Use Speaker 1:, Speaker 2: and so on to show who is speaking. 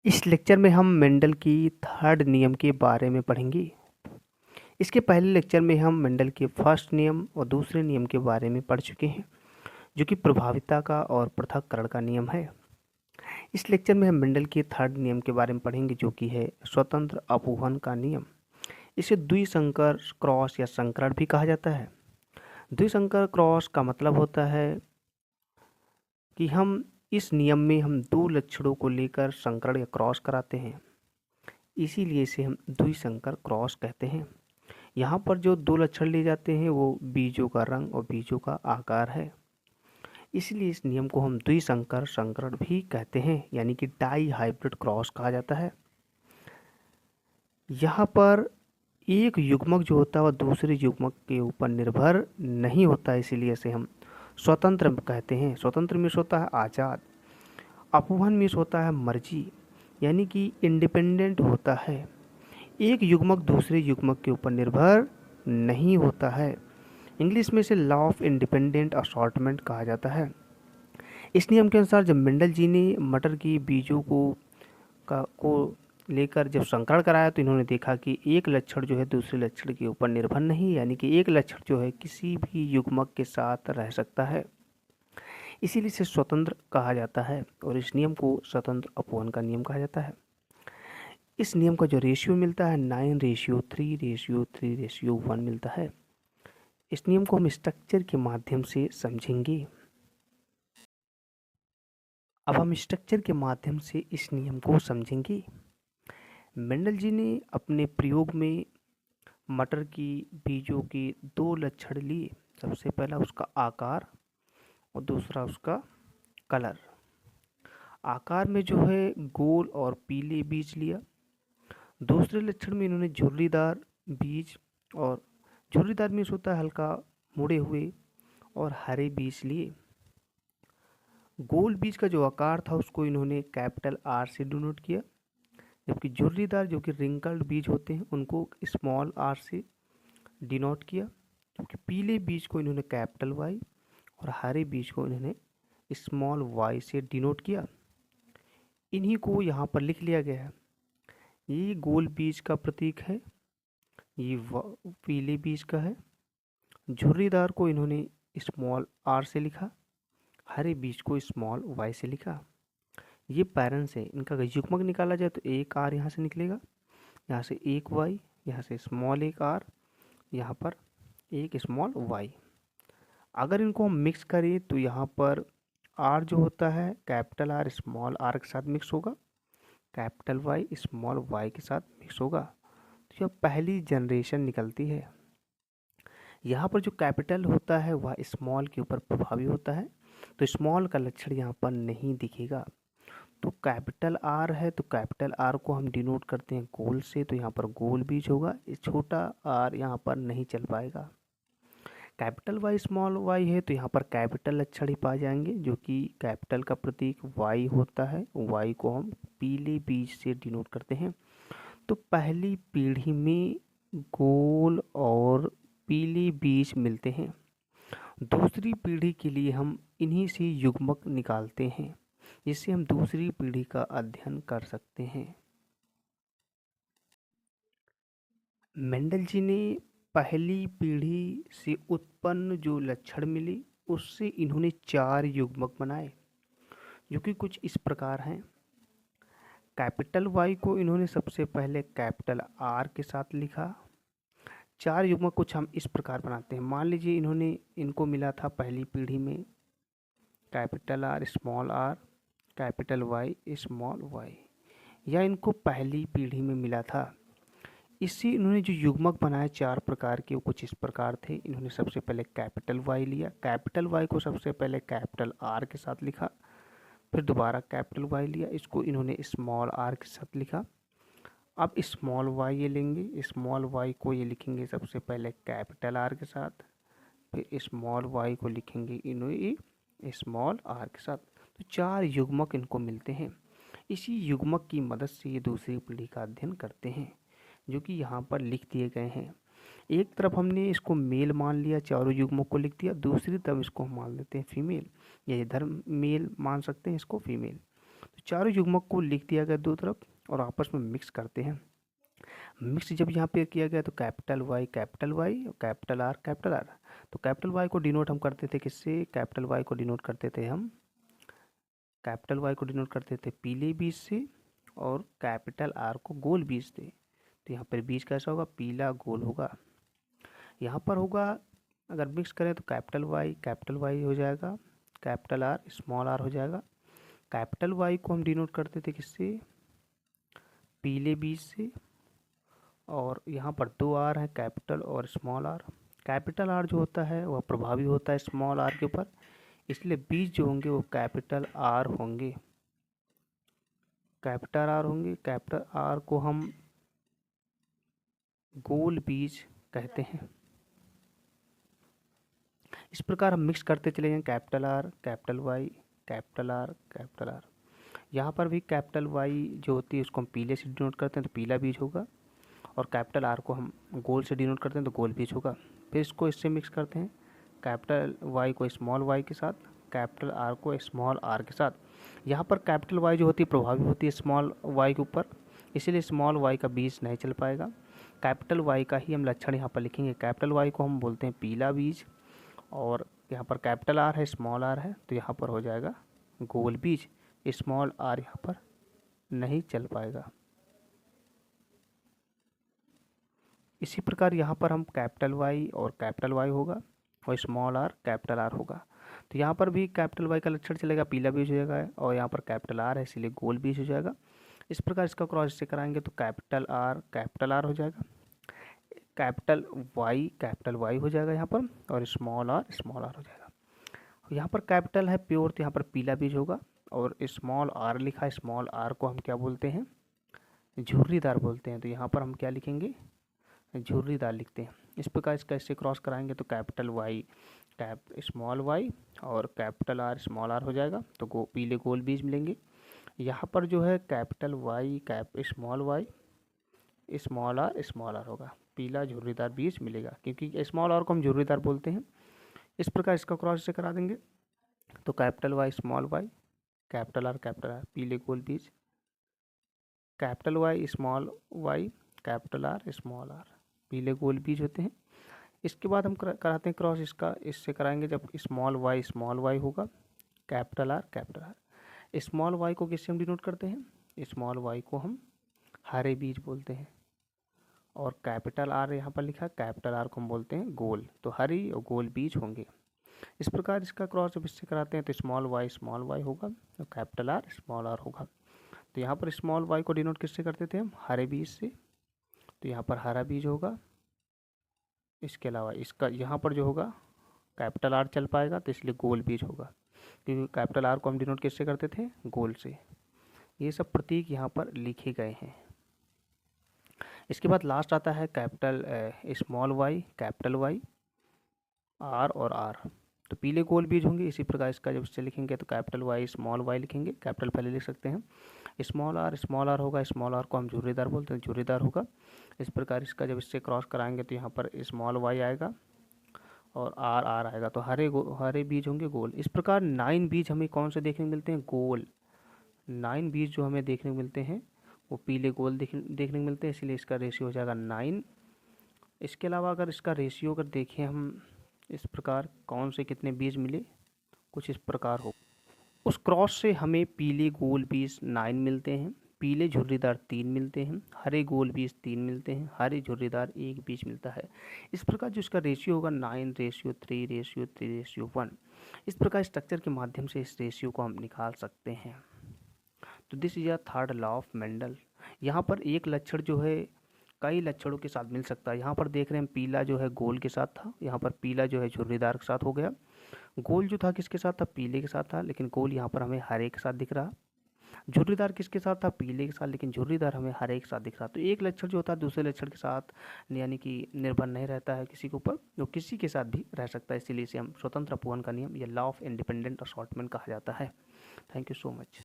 Speaker 1: इस लेक्चर में हम मेंडल की थर्ड नियम के बारे में पढ़ेंगे। इसके पहले लेक्चर में हम मेंडल के फर्स्ट नियम और दूसरे नियम के बारे में पढ़ चुके हैं, जो कि प्रभाविता का और पृथक्करण का नियम है। इस लेक्चर में हम मेंडल के थर्ड नियम के बारे में पढ़ेंगे, जो कि है स्वतंत्र अपवहन का नियम। इसे द्विसंकर क्रॉस या संकरण भी कहा जाता है। द्विसंकर क्रॉस का मतलब होता है कि इस नियम में हम दो लक्षणों को लेकर संकरण या क्रॉस कराते हैं, इसीलिए इसे हम द्विसंकर क्रॉस कहते हैं। यहाँ पर जो दो लक्षण लिए जाते हैं वो बीजों का रंग और बीजों का आकार है, इसलिए इस नियम को हम द्विसंकर संकरण भी कहते हैं, यानी कि डाई हाइब्रिड क्रॉस कहा जाता है। यहाँ पर एक युग्मक जो होता है वह दूसरे युग्मक के ऊपर निर्भर नहीं होता, इसीलिए इसे हम स्वतंत्र कहते हैं। स्वतंत्र मीन्स होता है आज़ाद, अपवहन मीन्स होता है मर्जी, यानी कि इंडिपेंडेंट होता है। एक युग्मक दूसरे युग्मक के ऊपर निर्भर नहीं होता है। इंग्लिश में इसे लॉ ऑफ इंडिपेंडेंट असॉर्टमेंट कहा जाता है। इस नियम के अनुसार जब मेंडल जी ने मटर की बीजों को लेकर जब संकरण कराया, तो इन्होंने देखा कि एक लक्षण जो है दूसरे लक्षण के ऊपर निर्भर नहीं, यानी कि एक लक्षण जो है किसी भी युग्मक के साथ रह सकता है, इसीलिए इसे स्वतंत्र कहा जाता है और इस नियम को स्वतंत्र अपवहन का नियम कहा जाता है। इस नियम का जो रेशियो मिलता है 9:3:3:1 मिलता है। इस नियम को हम स्ट्रक्चर के माध्यम से समझेंगे। अब हम स्ट्रक्चर के माध्यम से इस नियम को समझेंगे। मेंडल जी ने अपने प्रयोग में मटर की बीजों के दो लक्षण लिए। सबसे पहला उसका आकार और दूसरा उसका कलर। आकार में जो है गोल और पीले बीज लिया। दूसरे लक्षण में इन्होंने झुर्रीदार बीज, और झुर्रीदार मीन्स होता है हल्का मुड़े हुए, और हरे बीज लिए। गोल बीज का जो आकार था उसको इन्होंने कैपिटल आर से डिनोट किया, जबकि झुर्रीदार जो कि रिंकल्ड बीज होते हैं उनको स्मॉल आर से डिनोट किया। जबकि पीले बीज को इन्होंने कैपिटल वाई और हरे बीज को इन्होंने स्मॉल वाई से डिनोट किया। इन्हीं को यहाँ पर लिख लिया गया है। ये गोल बीज का प्रतीक है, ये पीले बीज का है। झुर्रीदार को इन्होंने स्मॉल आर से लिखा, हरे बीज को स्मॉल वाई से लिखा। ये पेरेंट्स है, इनका अगर युग्मक निकाला जाए तो एक आर यहाँ से निकलेगा, यहाँ से एक वाई, यहाँ से स्मॉल एक आर, यहाँ पर एक स्मॉल वाई। अगर इनको हम मिक्स करें तो यहाँ पर आर जो होता है कैपिटल आर स्मॉल आर के साथ मिक्स होगा, कैपिटल वाई स्मॉल वाई के साथ मिक्स होगा, तो यह पहली जनरेशन निकलती है। यहाँ पर जो कैपिटल होता है वह स्मॉल के ऊपर प्रभावी होता है, तो स्मॉल का लक्षण यहाँ पर नहीं दिखेगा। तो कैपिटल आर है तो कैपिटल आर को हम डिनोट करते हैं गोल से, तो यहाँ पर गोल बीज होगा, इस छोटा आर यहाँ पर नहीं चल पाएगा। कैपिटल वाई स्मॉल वाई है तो यहाँ पर कैपिटल लक्षण ही पाए जाएंगे, जो कि कैपिटल का प्रतीक वाई होता है, वाई को हम पीले बीज से डिनोट करते हैं। तो पहली पीढ़ी में गोल और पीले बीज मिलते हैं। दूसरी पीढ़ी के लिए हम इन्हीं से युग्मक निकालते हैं, जिससे हम दूसरी पीढ़ी का अध्ययन कर सकते हैं। मेंडल जी ने पहली पीढ़ी से उत्पन्न जो लक्षण मिले उससे इन्होंने 4 युग्मक बनाए, जो कि कुछ इस प्रकार हैं। कैपिटल वाई को इन्होंने सबसे पहले कैपिटल आर के साथ लिखा। 4 युग्मक कुछ हम इस प्रकार बनाते हैं। मान लीजिए इनको मिला था पहली पीढ़ी में capital R small R, capital Y small Y, या इनको पहली पीढ़ी में मिला था। इससे इन्होंने जो युग्मक बनाए 4 प्रकार के वो कुछ इस प्रकार थे। इन्होंने सबसे पहले कैपिटल वाई लिया, कैपिटल वाई को सबसे पहले कैपिटल आर के साथ लिखा, फिर दोबारा कैपिटल वाई लिया, इसको इन्होंने स्मॉल आर के साथ लिखा। अब स्मॉल वाई ये लेंगे, स्मॉल वाई को ये लिखेंगे सबसे पहले कैपिटल आर के साथ, फिर स्मॉल वाई को लिखेंगे इन्होंने स्मॉल आर के साथ। तो 4 युग्मक इनको मिलते हैं। इसी युग्मक की मदद से ये दूसरी पीढ़ी का अध्ययन करते हैं, जो कि यहाँ पर लिख दिए गए हैं। एक तरफ हमने इसको मेल मान लिया, चारों युग्मों को लिख दिया, दूसरी तरफ इसको हम मान लेते हैं फीमेल, या इधर मेल मान सकते हैं इसको फीमेल। तो चारों युग्मक को लिख दिया गया दो तरफ और आपस में मिक्स करते हैं। मिक्स जब यहाँ पे किया गया तो कैपिटल वाई और कैपिटल आर। तो कैपिटल वाई को डिनोट हम करते थे किससे? कैपिटल वाई को डिनोट करते थे हम पीले बीज से, और कैपिटल आर को गोल बीज से। तो यहाँ पर बीज कैसा होगा? पीला गोल होगा। यहाँ पर होगा अगर मिक्स करें तो कैपिटल वाई हो जाएगा, कैपिटल आर स्मॉल आर हो जाएगा। कैपिटल वाई को हम डिनोट करते थे किससे? पीले बीज से, और यहाँ पर दो आर हैं, कैपिटल और स्मॉल आर। कैपिटल आर जो होता है वह प्रभावी होता है स्मॉल आर के ऊपर, इसलिए बीज जो होंगे वो कैपिटल आर होंगे। कैपिटल आर को हम गोल बीज कहते हैं। इस प्रकार हम मिक्स करते चले जाएंगे, capital R, capital Y, capital R. यहाँ पर भी कैपिटल वाई जो होती है उसको हम पीले से डिनोट करते हैं तो पीला बीज होगा, और कैपिटल आर को हम गोल से डिनोट करते हैं तो गोल बीज होगा। फिर इसको इससे मिक्स करते हैं, कैपिटल वाई को स्मॉल वाई के साथ, कैपिटल आर को स्मॉल आर के साथ। यहाँ पर कैपिटल वाई जो होती है प्रभावी होती है स्मॉल वाई के ऊपर, इसीलिए स्मॉल वाई का बीज नहीं चल पाएगा। कैपिटल वाई का ही हम लक्षण यहाँ पर लिखेंगे। कैपिटल वाई को हम बोलते हैं पीला बीज, और यहाँ पर कैपिटल आर है, स्मॉल आर है, तो यहाँ पर हो जाएगा गोल बीज। स्मॉल आर यहाँ पर नहीं चल पाएगा। इसी प्रकार यहाँ पर हम कैपिटल वाई और कैपिटल वाई होगा, और स्मॉल आर कैपिटल आर होगा। तो यहाँ पर भी कैपिटल वाई का लक्षण चलेगा, पीला बीज हो जाएगा, और यहाँ पर कैपिटल आर है इसलिए गोल बीज हो जाएगा। इस प्रकार इसका क्रॉस से कराएंगे तो कैपिटल आर हो जाएगा, कैपिटल वाई हो जाएगा यहाँ पर, और स्मॉल आर हो जाएगा। यहाँ पर कैपिटल है प्योर, तो यहाँ पर पीला बीज होगा, और स्मॉल आर लिखा है, स्मॉल आर को हम क्या बोलते हैं? झुर्रीदार बोलते हैं। तो यहाँ पर हम क्या लिखेंगे? झुर्रीदार लिखते हैं। इस प्रकार इसका इससे क्रॉस कराएंगे तो कैपिटल वाई स्मॉल वाई और कैपिटल आर स्मॉल आर हो जाएगा, तो पीले गोल बीज मिलेंगे। यहाँ पर जो है कैपिटल वाई स्मॉल आर होगा, पीला झुर्रीदार बीज मिलेगा, क्योंकि स्मॉल आर को हम झुर्रीदार बोलते हैं। इस प्रकार इसका क्रॉस से करा देंगे तो capital Y small Y, capital R पीले गोल बीज, capital Y capital R small R पीले गोल बीज होते हैं। इसके बाद हम कराते हैं क्रॉस इससे कराएंगे जब स्मॉल वाई होगा, कैपिटल आर। स्मॉल वाई को किससे हम डिनोट करते हैं? स्मॉल वाई को हम हरे बीज बोलते हैं, और कैपिटल आर यहाँ पर लिखा, कैपिटल आर को हम बोलते हैं गोल, तो हरी और गोल बीज होंगे। इस प्रकार इसका क्रॉस जब इससे कराते हैं तो स्मॉल वाई होगा, और कैपिटल आर स्मॉल आर होगा। तो यहाँ पर स्मॉल वाई को डिनोट किससे करते थे हम? हरे बीज से, तो यहाँ पर हरा बीज होगा। इसके अलावा इसका यहाँ पर जो होगा कैपिटल आर चल पाएगा, तो इसलिए गोल बीज होगा, क्योंकि कैपिटल आर को हम डिनोट किससे करते थे? गोल से। ये सब प्रतीक यहाँ पर लिखे गए हैं। इसके बाद लास्ट आता है capital small Y, capital Y, R और आर, तो पीले गोल बीज होंगे। इसी प्रकार इसका जब इससे लिखेंगे तो कैपिटल वाई स्मॉल वाई लिखेंगे, कैपिटल पहले लिख सकते हैं। स्मॉल आर होगा, स्मॉल आर को हम झुर्रीदार बोलते हैं, झुर्रीदार होगा। इस प्रकार इसका जब इससे क्रॉस कराएंगे तो यहाँ पर स्मॉल वाई आएगा और आर आएगा, तो हरे बीज होंगे गोल। इस प्रकार 9 बीज हमें कौन से देखने को मिलते हैं? गोल। 9 बीज जो हमें देखने को मिलते हैं वो पीले गोल देखने को मिलते हैं, इसलिए इसका रेशियो हो जाएगा 9। इसके अलावा अगर इसका रेशियो अगर देखें हम इस प्रकार कौन से कितने बीज मिले, कुछ इस प्रकार हो। उस क्रॉस से हमें पीले गोल बीज 9 मिलते हैं, पीले झुर्रीदार 3 मिलते हैं, हरे गोल बीज 3 मिलते हैं, हरे झुर्रीदार 1 बीज मिलता है। इस प्रकार जो इसका रेशियो होगा 9:3:1। इस प्रकार स्ट्रक्चर के माध्यम से इस रेशियो को हम निकाल सकते हैं। तो this is a third law of Mendel. यहाँ पर एक लक्षण जो है कई लक्षणों के साथ मिल सकता है। यहाँ पर देख रहे हैं पीला जो है गोल के साथ था, यहाँ पर पीला जो है झुर्रीदार के साथ हो गया। गोल जो था किसके साथ था? पीले के साथ था, लेकिन गोल यहाँ पर हमें हरे के साथ दिख रहा। झुर्रीदार किसके साथ था? पीले के साथ, लेकिन झुर्रीदार हमें हरे के साथ दिख रहा। तो एक लक्षण जो होता है दूसरे लक्षण के साथ यानी कि निर्भर नहीं रहता है किसी के ऊपर, जो किसी के साथ भी रह सकता है, इसीलिए इसे हम स्वतंत्र अपवहन का नियम या लॉ ऑफ इंडिपेंडेंट असॉर्टमेंट कहा जाता है। Thank you so much.